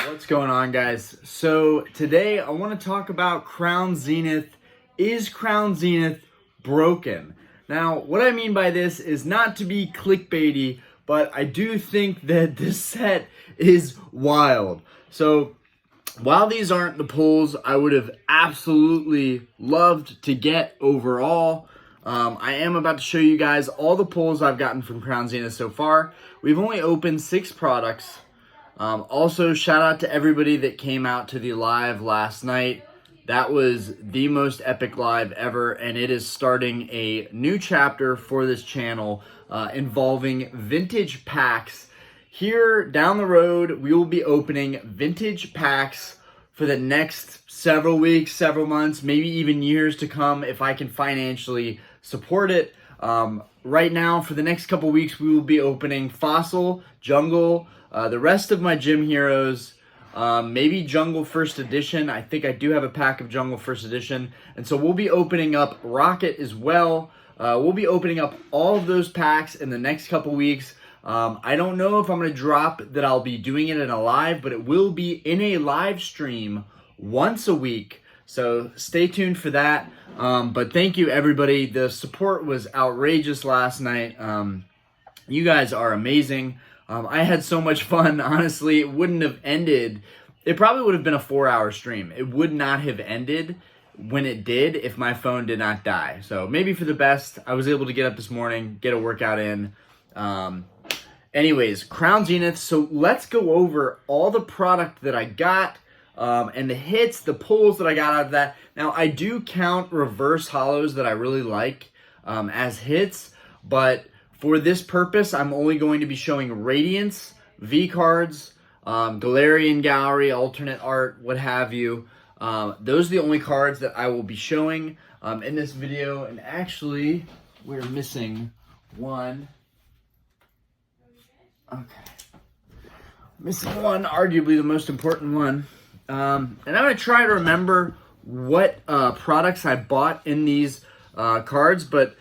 What's going on, guys? So today I want to talk about Crown Zenith. Is Crown Zenith broken? Now, what I mean by this is not to be clickbaity, but I do think that this set is wild. So while these aren't the pulls I would have absolutely loved to get overall, I am about to show you guys all the pulls I've gotten from Crown Zenith so far. We've only opened 6 products. Also, shout out to everybody that came out to the live last night. That was the most epic live ever, and it is starting a new chapter for this channel involving vintage packs. Here down the road, we will be opening vintage packs for the next several weeks, several months, maybe even years to come if I can financially support it. Right now, for the next couple weeks, we will be opening Fossil, Jungle, the rest of my gym heroes, maybe Jungle First Edition. I think I do have a pack of Jungle First Edition. And so we'll be opening up Rocket as well. We'll be opening up all of those packs in the next couple weeks. I don't know if I'm going to drop that I'll be doing it in a live, but it will be in a live stream once a week. So stay tuned for that. But thank you, everybody. The support was outrageous last night. You guys are amazing. I had so much fun. Honestly, it wouldn't have ended. It probably would have been a 4-hour stream. It would not have ended when it did if my phone did not die. So maybe for the best. I was able to get up this morning, get a workout in. Anyways, Crown Zenith. So let's go over all the product that I got and the hits, the pulls that I got out of that. Now, I do count reverse hollows that I really like as hits, but for this purpose, I'm only going to be showing Radiance, V-Cards, Galarian Gallery, alternate art, what have you. Those are the only cards that I will be showing in this video. And actually, we're missing one. Okay. Missing one, arguably the most important one. And I'm going to try to remember what products I bought in these cards, but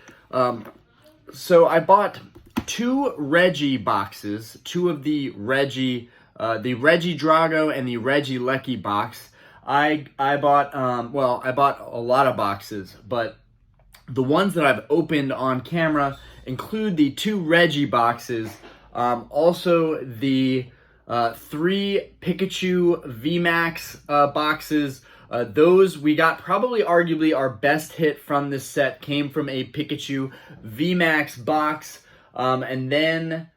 so I bought 2 Reggie boxes, 2 of the Reggie Drago and the Reggie Lecky box. I bought, I bought a lot of boxes, but the ones that I've opened on camera include the 2 Reggie boxes, also the 3 Pikachu VMAX boxes. Those we got, probably arguably our best hit from this set came from a Pikachu VMAX box. And then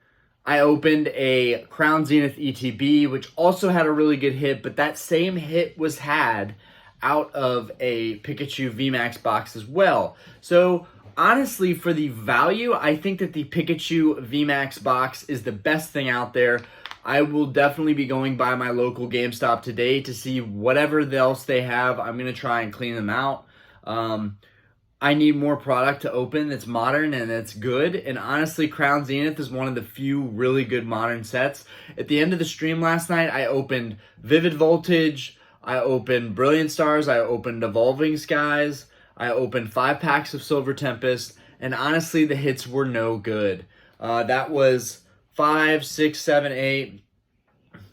I opened a Crown Zenith ETB, which also had a really good hit, but that same hit was had out of a Pikachu VMAX box as well. So honestly, for the value, I think that the Pikachu VMAX box is the best thing out there. I will definitely be going by my local GameStop today to see whatever else they have. I'm going to try and clean them out. I need more product to open that's modern and that's good. And honestly, Crown Zenith is one of the few really good modern sets. At the end of the stream last night, I opened Vivid Voltage, I opened Brilliant Stars, I opened Evolving Skies, I opened 5 packs of Silver Tempest, and honestly, the hits were no good. That was 5, 6, 7, 8,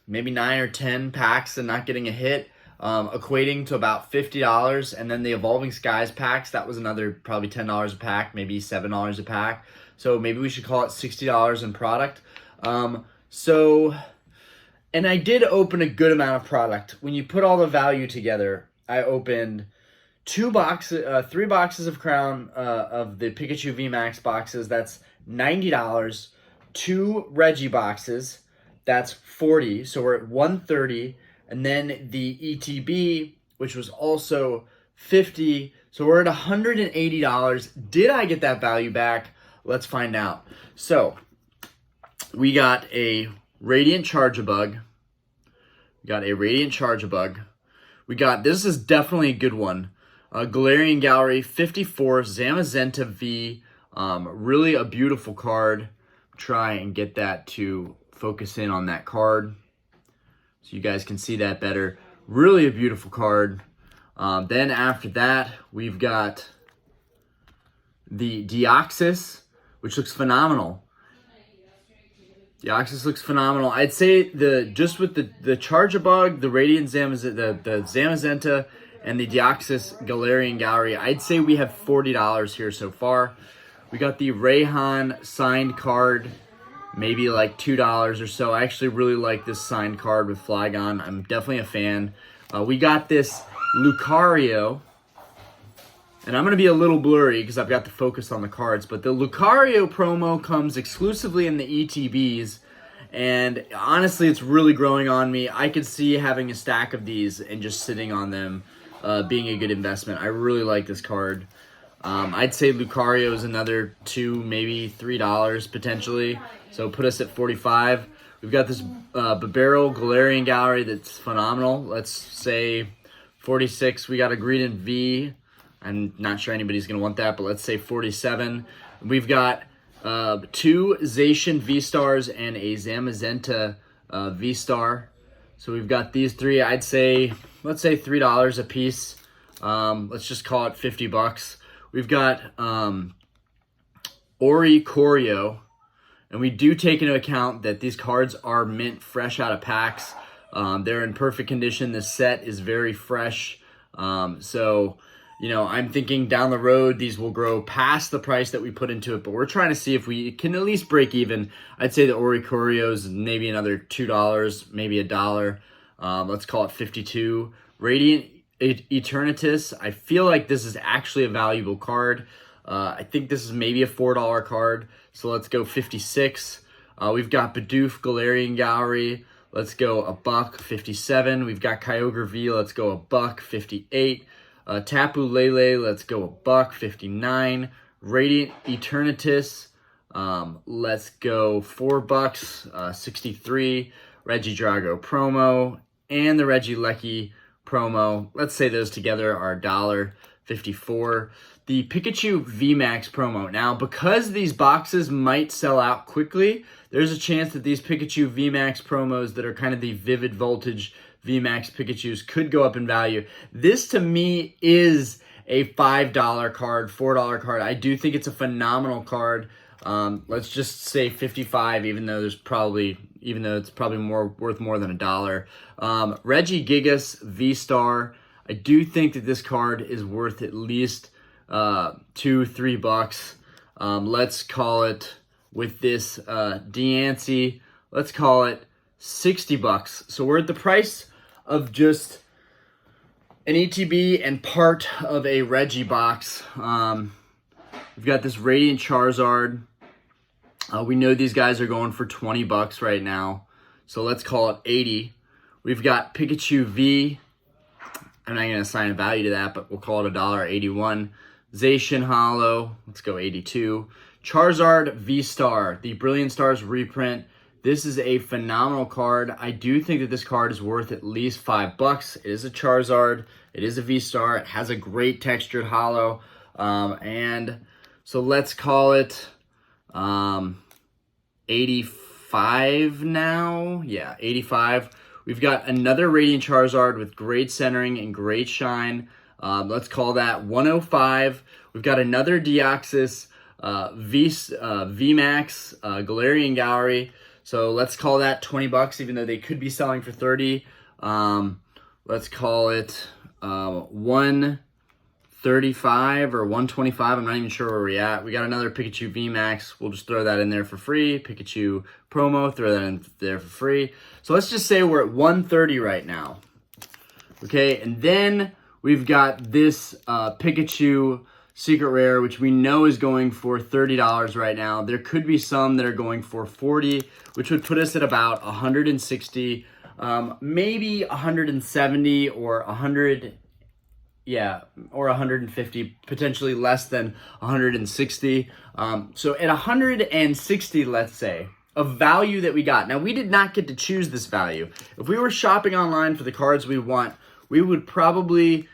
maybe 9 or 10 packs and not getting a hit, equating to about $50. And then the Evolving Skies packs, that was another probably $10 a pack, maybe $7 a pack. So maybe we should call it $60 in product. And I did open a good amount of product. When you put all the value together, I opened 3 boxes of Crown, of the Pikachu VMAX boxes. That's $90. 2 Reggie boxes, that's $40, so we're at $130, and then the ETB, which was also $50, so we're at $180. Did I get that value back? Let's find out. So we got a Radiant Charge-a-Bug. We got, this is definitely a good one, Galarian Gallery 54 Zamazenta V, really a beautiful card. Try and get that to focus in on that card so you guys can see that better. Really a beautiful card. Then after that, we've got the Deoxys, which looks phenomenal. Deoxys looks phenomenal. I'd say just with the Charjabug, the Radiant the Zamazenta, and the Deoxys Galarian Gallery, I'd say we have $40 here so far. We got the Rayhan signed card, maybe like $2 or so. I actually really like this signed card with Flygon. I'm definitely a fan. We got this Lucario, and I'm going to be a little blurry because I've got the focus on the cards, but the Lucario promo comes exclusively in the ETBs, and honestly, it's really growing on me. I could see having a stack of these and just sitting on them being a good investment. I really like this card. I'd say Lucario is another $2, maybe $3 potentially, so put us at 45. We've got this Babero Galarian Gallery that's phenomenal. Let's say 46. We got a Greedent V. I'm not sure anybody's going to want that, but let's say 47. We've got 2 Zacian V-Stars and a Zamazenta V-Star. So we've got these 3. I'd say, let's say $3 a piece. Let's just call it $50. We've got Ori Corio, and we do take into account that these cards are mint fresh out of packs. They're in perfect condition. This set is very fresh. So, you know, I'm thinking down the road, these will grow past the price that we put into it, but we're trying to see if we can at least break even. I'd say the Ori Corios, maybe another $2, maybe $1. Let's call it 52. Radiant Eternatus, I feel like this is actually a valuable card. I think this is maybe a $4 card, so let's go 56. We've got Bidoof Galarian Gallery. Let's go $1, 57. We've got Kyogre V. Let's go $1, 58. Tapu Lele, let's go $1, 59. Radiant Eternatus, let's go $4, 63. Regidrago promo and the Regieleki promo. Let's say those together are $1, 54. The Pikachu VMAX promo. Now, because these boxes might sell out quickly, there's a chance that these Pikachu VMAX promos that are kind of the Vivid Voltage VMAX Pikachus could go up in value. This, to me, is a $5 card, $4 card. I do think it's a phenomenal card. Let's just say 55, even though it's probably worth more than $1. Regigigas V-Star. I do think that this card is worth at least $2-3. Let's call it, with this Deancey, let's call it $60. So we're at the price of just an ETB and part of a Reggie box. We've got this Radiant Charizard. We know these guys are going for $20 right now, so let's call it 80. We've got Pikachu V. I'm not going to assign a value to that, but we'll call it $1.81. Zacian Hollow, let's go 82. Charizard V-Star, the Brilliant Stars reprint. This is a phenomenal card. I do think that this card is worth at least $5. It is a Charizard. It is a V-Star. It has a great textured hollow. And so let's call it 85 now. Yeah, 85. We've got another Radiant Charizard with great centering and great shine. Let's call that 105. We've got another Deoxys VMAX Galarian Gallery. So let's call that $20, even though they could be selling for 30. Let's call it 135 or 125. I'm not even sure where we're at. We got another Pikachu VMAX. We'll just throw that in there for free. Pikachu promo, throw that in there for free. So let's just say we're at 130 right now. Okay, and then we've got this Pikachu Secret Rare, which we know is going for $30 right now. There could be some that are going for $40, which would put us at about 160, maybe 170 or 100, yeah, or 150, potentially less than 160. So at 160, let's say, a value that we got. Now, we did not get to choose this value. If we were shopping online for the cards we want, we would probably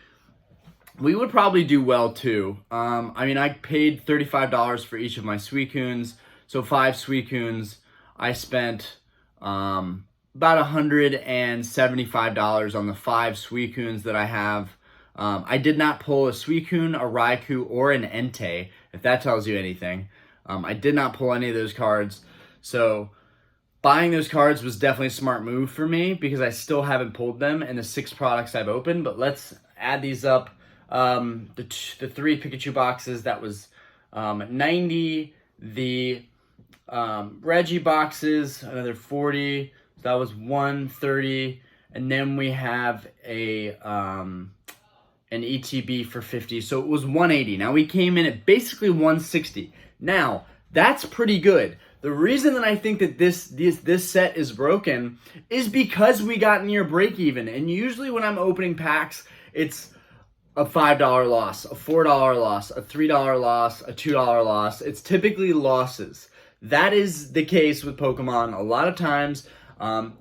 do well too. I mean, I paid $35 for each of my Suicunes. So 5 Suicunes, I spent about $175 on the 5 Suicunes that I have. I did not pull a Suicune, a Raikou, or an Entei, if that tells you anything. I did not pull any of those cards. So buying those cards was definitely a smart move for me because I still haven't pulled them in the 6 products I've opened. But let's add these up. The 3 Pikachu boxes, that was 90. The Reggie boxes, another 40. So that was 130. And then we have an ETB for 50. So it was 180. Now we came in at basically 160. Now, that's pretty good. The reason that I think that this set is broken is because we got near break even. And usually when I'm opening packs, it's a $5 loss, a $4 loss, a $3 loss, a $2 loss. It's typically losses. That is the case with Pokemon a lot of times.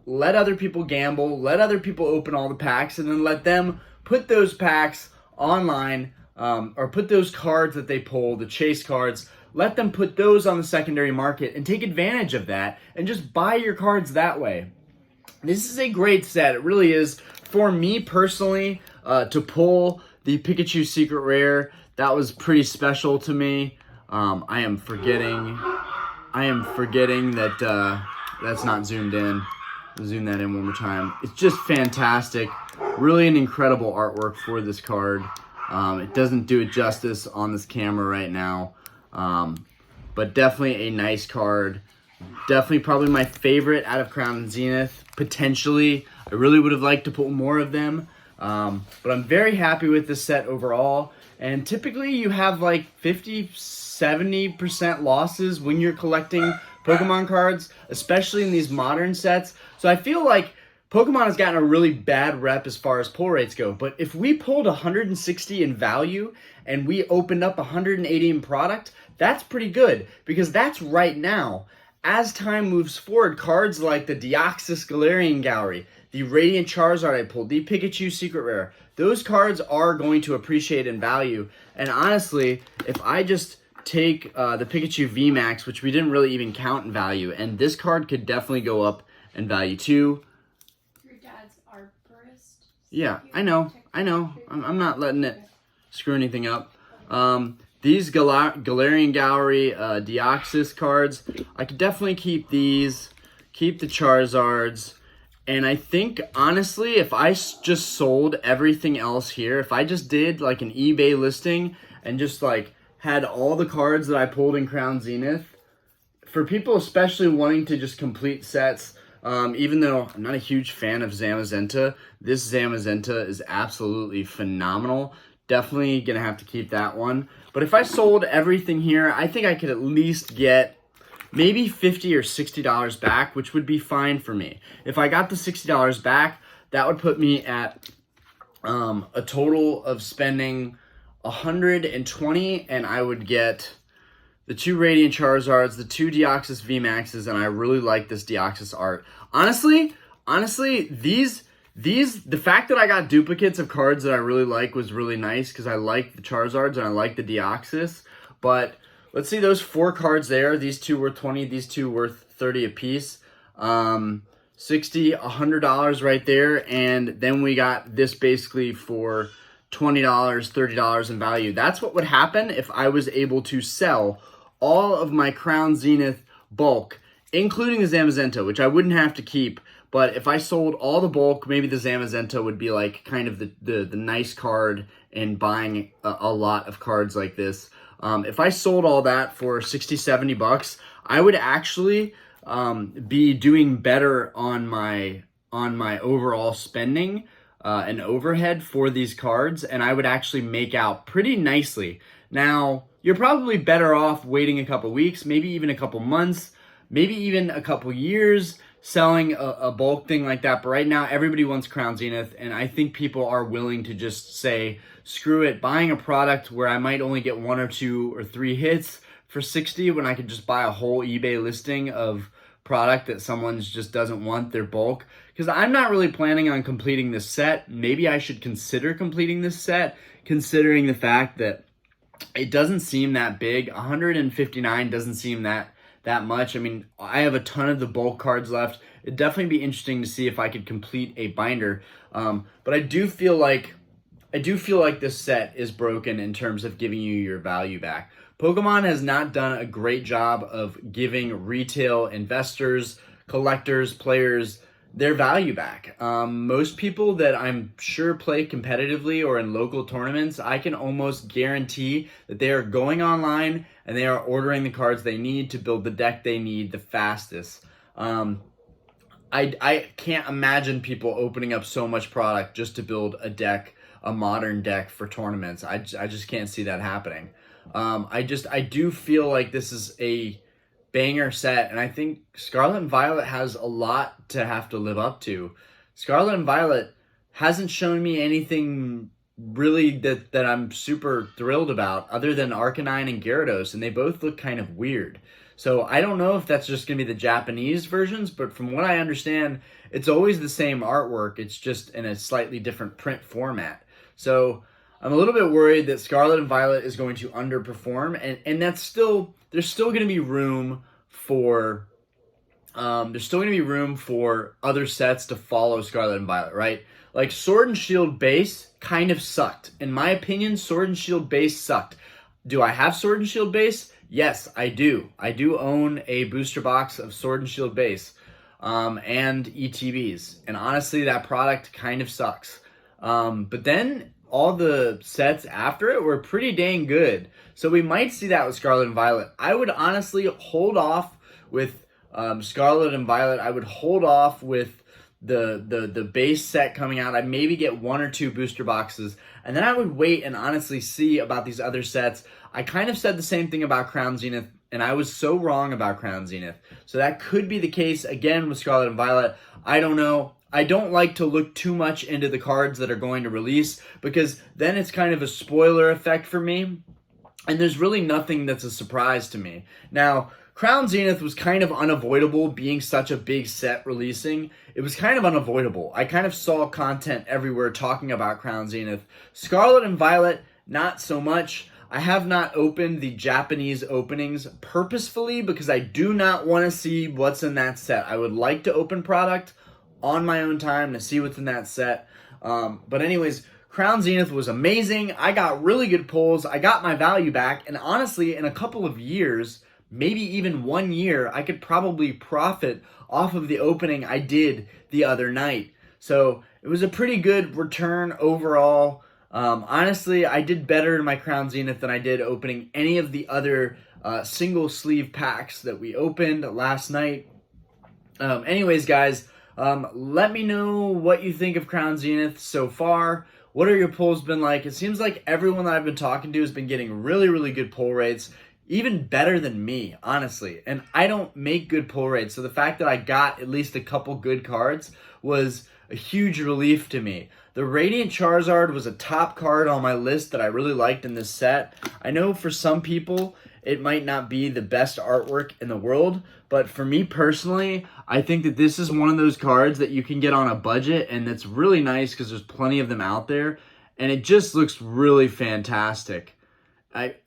Let other people gamble, let other people open all the packs, and then let them put those packs online, or put those cards that they pull, the chase cards, let them put those on the secondary market and take advantage of that and just buy your cards that way. This is a great set. It really is. For me personally, to pull the Pikachu Secret Rare, that was pretty special to me. I am forgetting that that's not zoomed in. Zoom that in one more time. It's just fantastic. Really an incredible artwork for this card. It doesn't do it justice on this camera right now. But definitely a nice card. Definitely probably my favorite out of Crown and Zenith. Potentially. I really would have liked to pull more of them. But I'm very happy with this set overall. And typically you have like 50-70% losses when you're collecting Pokemon cards, especially in these modern sets. So I feel like Pokemon has gotten a really bad rep as far as pull rates go. But if we pulled 160 in value and we opened up 180 in product, that's pretty good, because that's right now. As time moves forward, cards like the Deoxys Galarian Gallery, the Radiant Charizard I pulled, the Pikachu Secret Rare, those cards are going to appreciate in value. And honestly, if I just take the Pikachu VMAX, which we didn't really even count in value, and this card could definitely go up in value too. Your dad's arborist. Yeah, I know. I'm not letting it screw anything up. These Galarian Gallery Deoxys cards, I could definitely keep these, keep the Charizards, and I think, honestly, if I just sold everything else here, if I just did like an eBay listing and just like had all the cards that I pulled in Crown Zenith, for people especially wanting to just complete sets, even though I'm not a huge fan of Zamazenta, this Zamazenta is absolutely phenomenal. Definitely going to have to keep that one. But if I sold everything here, I think I could at least get maybe $50 or $60 back, which would be fine for me. If I got the $60 back, that would put me at a total of spending $120, and I would get the 2 Radiant Charizards, the 2 Deoxys VMAXs, and I really like this Deoxys art. Honestly, the fact that I got duplicates of cards that I really like was really nice, because I like the Charizards and I like the Deoxys. But let's see, those 4 cards there, these 2 worth 20, these 2 worth 30 apiece. $60, $100 right there, and then we got this basically for $20, $30 in value. That's what would happen if I was able to sell all of my Crown Zenith bulk, including the Zamazenta, which I wouldn't have to keep. But if I sold all the bulk, maybe the Zamazenta would be like kind of the nice card in buying a lot of cards like this. If I sold all that for 60, 70 bucks, I would actually be doing better on my overall spending and overhead for these cards, and I would actually make out pretty nicely. Now, you're probably better off waiting a couple weeks, maybe even a couple months, maybe even a couple years, selling a bulk thing like that. But right now, everybody wants Crown Zenith, and I think people are willing to just say, screw it, buying a product where I might only get 1 or 2 or 3 hits for 60 when I could just buy a whole eBay listing of product that someone just doesn't want their bulk. Because I'm not really planning on completing this set. Maybe I should consider completing this set, considering the fact that it doesn't seem that big. 159 doesn't seem that much. I mean, I have a ton of the bulk cards left. It'd definitely be interesting to see if I could complete a binder. But I do feel like this set is broken in terms of giving you your value back. Pokemon has not done a great job of giving retail investors collectors, players, their value back. Most people that I'm sure play competitively or in local tournaments, I can almost guarantee that they are going online and they are ordering the cards they need to build the deck they need the fastest. I can't imagine people opening up so much product just to build a deck, a modern deck for tournaments. I just can't see that happening. I do feel like this is a banger set, and I think Scarlet and Violet has a lot to have to live up to. Scarlet and Violet hasn't shown me anything really that I'm super thrilled about other than Arcanine and Gyarados, and they both look kind of weird. So I don't know if that's just going to be the Japanese versions, but from what I understand, it's always the same artwork. It's just in a slightly different print format. So I'm a little bit worried that Scarlet and Violet is going to underperform, and that's still, there's still going to be room for other sets to follow Scarlet and Violet, right? Like Sword and Shield base kind of sucked. In my opinion, Sword and Shield base sucked. Do I have Sword and Shield base? Yes, I do. I do own a booster box of Sword and Shield base and ETBs. And honestly, that product kind of sucks. But then all the sets after it were pretty dang good. So we might see that with Scarlet and Violet. I would honestly hold off with Scarlet and Violet. I would hold off with the base set coming out. I'd maybe get 1 or 2 booster boxes, and then I would wait and honestly see about these other sets. I kind of said the same thing about Crown Zenith, and I was so wrong about Crown Zenith. So that could be the case again with Scarlet and Violet. I don't know. I don't like to look too much into the cards that are going to release, because then it's kind of a spoiler effect for me, and there's really nothing that's a surprise to me. Now, Crown Zenith was kind of unavoidable, being such a big set releasing. It was kind of unavoidable. I kind of saw content everywhere talking about Crown Zenith. Scarlet and Violet, not so much. I have not opened the Japanese openings purposefully because I do not want to see what's in that set. I would like to open product on my own time to see what's in that set. But anyways, Crown Zenith was amazing. I got really good pulls. I got my value back. And honestly, in a couple of years, maybe even 1 year, I could probably profit off of the opening I did the other night. So it was a pretty good return overall. Honestly, I did better in my Crown Zenith than I did opening any of the other single sleeve packs that we opened last night. Anyways, guys, let me know what you think of Crown Zenith so far. What are your pulls been like? It seems like everyone that I've been talking to has been getting really, really good pull rates. Even better than me, honestly. And I don't make good pull rates, so the fact that I got at least a couple good cards was a huge relief to me. The Radiant Charizard was a top card on my list that I really liked in this set. I know for some people it might not be the best artwork in the world, but for me personally, I think that this is one of those cards that you can get on a budget, and that's really nice because there's plenty of them out there, and it just looks really fantastic.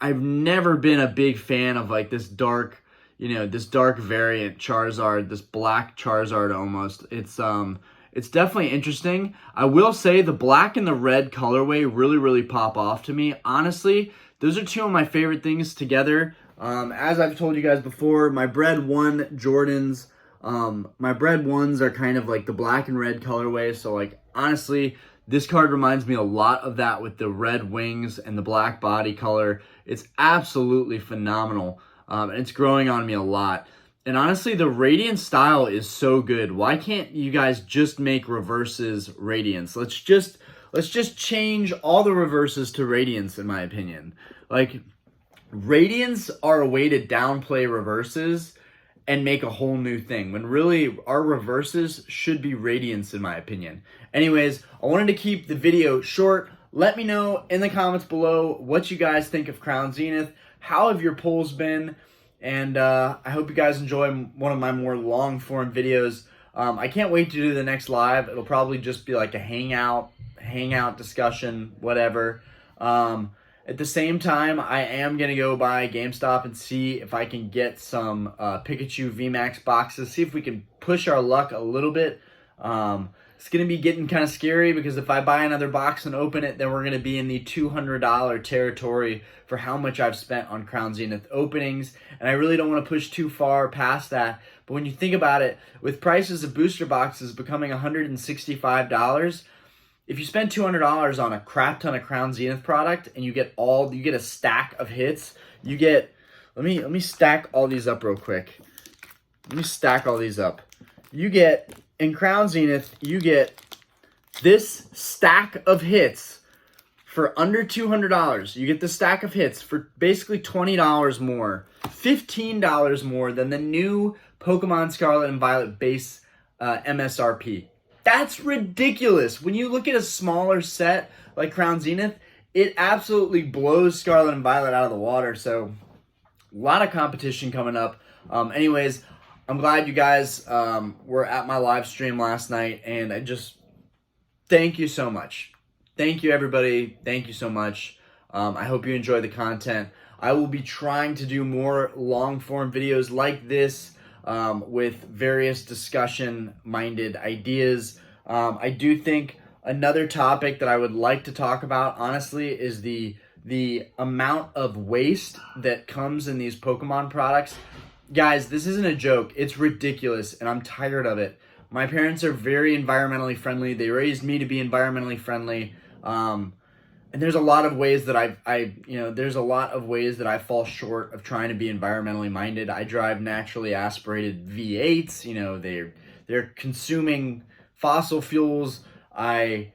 I've never been a big fan of like this dark, this dark variant Charizard, this black Charizard almost. It's definitely interesting. I will say the black and the red colorway really, really pop off to me. Honestly, those are two of my favorite things together. As I've told you guys before, my Bred 1 Jordans, my Bred 1s are kind of like the black and red colorway. So like, honestly, this card reminds me a lot of that with the red wings and the black body color. It's absolutely phenomenal, and it's growing on me a lot. And honestly, the Radiant style is so good. Why can't you guys just make reverses Radiants? Let's just change all the reverses to Radiants, in my opinion. Like, Radiants are a way to downplay reverses and make a whole new thing, when really our reverses should be Radiants, in my opinion. Anyways, I wanted to keep the video short. Let me know in the comments below what you guys think of Crown Zenith. How have your pulls been? And I hope you guys enjoy one of my more long form videos. I can't wait to do the next live. It'll probably just be like a hangout discussion, whatever. At the same time, I am going to go by GameStop and see if I can get some Pikachu VMAX boxes, see if we can push our luck a little bit. It's going to be getting kind of scary because if I buy another box and open it, then we're going to be in the $200 territory for how much I've spent on Crown Zenith openings. And I really don't want to push too far past that. But when you think about it, with prices of booster boxes becoming $165, if you spend $200 on a crap ton of Crown Zenith product and you get a stack of hits, you get, let me stack all these up real quick. Let me stack all these up. You get, in Crown Zenith, you get this stack of hits for under $200. You get the stack of hits for basically $20 more, $15 more than the new Pokemon Scarlet and Violet base MSRP. That's ridiculous. When you look at a smaller set like Crown Zenith, it absolutely blows Scarlet and Violet out of the water. So, a lot of competition coming up. Anyways, I'm glad you guys were at my live stream last night, and I just thank you so much. Thank you, everybody. Thank you so much. I hope you enjoy the content. I will be trying to do more long-form videos like this with various discussion-minded ideas. I do think another topic that I would like to talk about, honestly, is the amount of waste that comes in these Pokemon products. Guys, this isn't a joke. It's ridiculous, and I'm tired of it. My parents are very environmentally friendly. They raised me to be environmentally friendly. And there's a lot of ways that there's a lot of ways that I fall short of trying to be environmentally minded. I drive naturally aspirated V8s. You know, they're consuming fossil fuels. I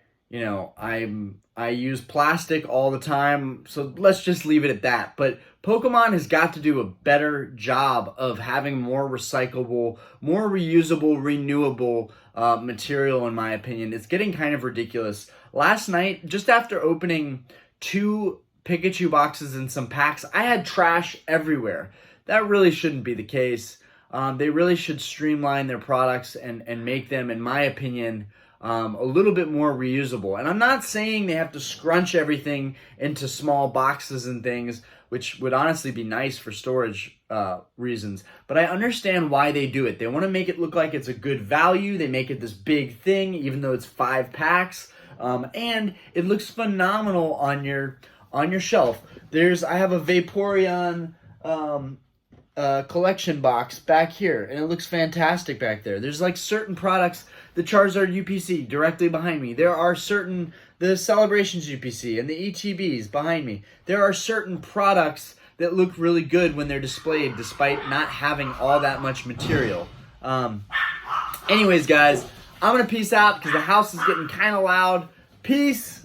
use plastic all the time, so let's just leave it at that. But Pokemon has got to do a better job of having more recyclable, more reusable, renewable material, in my opinion. It's getting kind of ridiculous. Last night, just after opening 2 Pikachu boxes and some packs, I had trash everywhere. That really shouldn't be the case. They really should streamline their products and make them, in my opinion, a little bit more reusable. And I'm not saying they have to scrunch everything into small boxes and things, which would honestly be nice for storage reasons. But I understand why they do it. They want to make it look like it's a good value. They make it this big thing, even though it's 5 packs. And it looks phenomenal on your shelf. I have a Vaporeon collection box back here, and it looks fantastic back there. There's like certain products, the Charizard UPC directly behind me. There are the Celebrations UPC and the ETBs behind me. There are certain products that look really good when they're displayed despite not having all that much material. Anyways, guys, I'm going to peace out because the house is getting kind of loud. Peace.